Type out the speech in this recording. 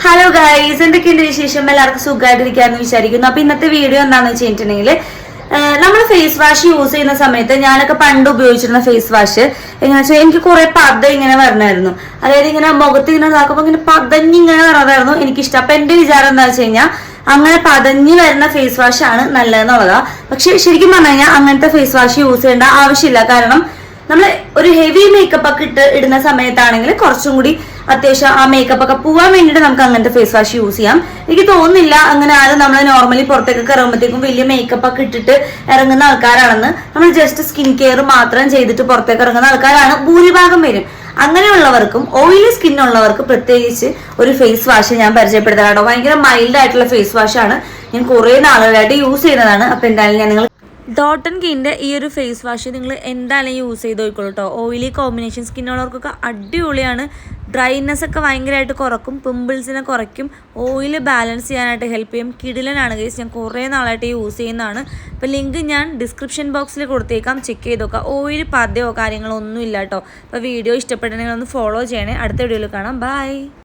Hello guys, എന്തൊക്കെയുണ്ട് വിശേഷം? എല്ലാവർക്കും സുഖമായിട്ടിരിക്കാന്ന് വിചാരിക്കുന്നു. അപ്പൊ ഇന്നത്തെ വീഡിയോ എന്താണെന്ന് വെച്ചിട്ടുണ്ടെങ്കിൽ നമ്മൾ ഫേസ് വാഷ് യൂസ് ചെയ്യുന്ന സമയത്ത് ഞാനൊക്കെ പണ്ട് ഉപയോഗിച്ചിരുന്ന ഫേസ് വാഷ് എങ്ങനെ വെച്ചാൽ എനിക്ക് കുറെ പത ഇങ്ങനെ വരണമായിരുന്നു. അതായത് ഇങ്ങനെ മുഖത്ത് ഇങ്ങനെ നോക്കുമ്പോൾ ഇങ്ങനെ പതഞ്ഞിങ്ങനെ വരണതായിരുന്നു എനിക്കിഷ്ടം. അപ്പൊ എന്റെ വിചാരം എന്താ വെച്ച് കഴിഞ്ഞാൽ അങ്ങനെ പതഞ്ഞു വരുന്ന ഫേസ് വാഷ് ആണ് നല്ലതെന്നുള്ളതാ. പക്ഷെ ശരിക്കും പറഞ്ഞു കഴിഞ്ഞാൽ അങ്ങനത്തെ ഫേസ് വാഷ് യൂസ് ചെയ്യേണ്ട ആവശ്യമില്ല. കാരണം നമ്മൾ ഒരു ഹെവി മേക്കപ്പ് ഒക്കെ ഇടുന്ന സമയത്താണെങ്കിൽ കുറച്ചും കൂടി അത്യാവശ്യം ആ മേക്കപ്പ് ഒക്കെ പോവാൻ വേണ്ടിയിട്ട് നമുക്ക് അങ്ങനത്തെ ഫേസ് വാഷ് യൂസ് ചെയ്യാം. എനിക്ക് തോന്നുന്നില്ല അങ്ങനെ ആരും നമ്മൾ നോർമലി പുറത്തേക്കൊക്കെ ഇറങ്ങുമ്പോഴത്തേക്കും വലിയ മേക്കപ്പ് ഒക്കെ ഇട്ടിട്ട് ഇറങ്ങുന്ന ആൾക്കാരാണെന്ന്. നമ്മൾ ജസ്റ്റ് സ്കിൻ കെയർ മാത്രം ചെയ്തിട്ട് പുറത്തേക്ക് ഇറങ്ങുന്ന ആൾക്കാരാണ് ഭൂരിഭാഗം പേരും. അങ്ങനെയുള്ളവർക്കും ഓയിലി സ്കിൻ ഉള്ളവർക്ക് പ്രത്യേകിച്ച് ഒരു ഫേസ് വാഷ് ഞാൻ പരിചയപ്പെടുത്താനാട്ടോ. ഭയങ്കര മൈൽഡ് ആയിട്ടുള്ള ഫേസ് വാഷ് ആണ്. ഞാൻ കുറെ നാളുകളായിട്ട് യൂസ് ചെയ്യുന്നതാണ്. അപ്പൊ എന്തായാലും ഞാൻ നിങ്ങൾ ഡോട്ട് ആൻഡ് കീൻ്റെ ഈ ഒരു ഫേസ് വാഷ് നിങ്ങൾ എന്തായാലും യൂസ് ചെയ്ത് നോക്കിക്കോളൂ കേട്ടോ. ഓയിലി കോമ്പിനേഷൻ സ്കിന്നുള്ളവർക്കൊക്കെ അടിപൊളിയാണ്. ഡ്രൈനെസ് ഒക്കെ ഭയങ്കരമായിട്ട് കുറക്കും, പിമ്പിൾസിനെ കുറയ്ക്കും, ഓയിൽ ബാലൻസ് ചെയ്യാനായിട്ട് ഹെൽപ്പ് ചെയ്യും. കിടിലനാണ് ഗൈസ്. ഞാൻ കുറേ നാളായിട്ട് യൂസ് ചെയ്യുന്നതാണ്. അപ്പോൾ ലിങ്ക് ഞാൻ ഡിസ്ക്രിപ്ഷൻ ബോക്സിൽ കൊടുത്തേക്കാം, ചെക്ക് ചെയ്ത് നോക്കാം. ഓയിൽ പതയോ കാര്യങ്ങളോ ഒന്നും ഇല്ല കേട്ടോ. അപ്പോൾ വീഡിയോ ഇഷ്ടപ്പെട്ടിട്ടുണ്ടെങ്കിൽ ഒന്ന് ഫോളോ ചെയ്യണേ. അടുത്ത വീഡിയോയിൽ കാണാം. ബൈ.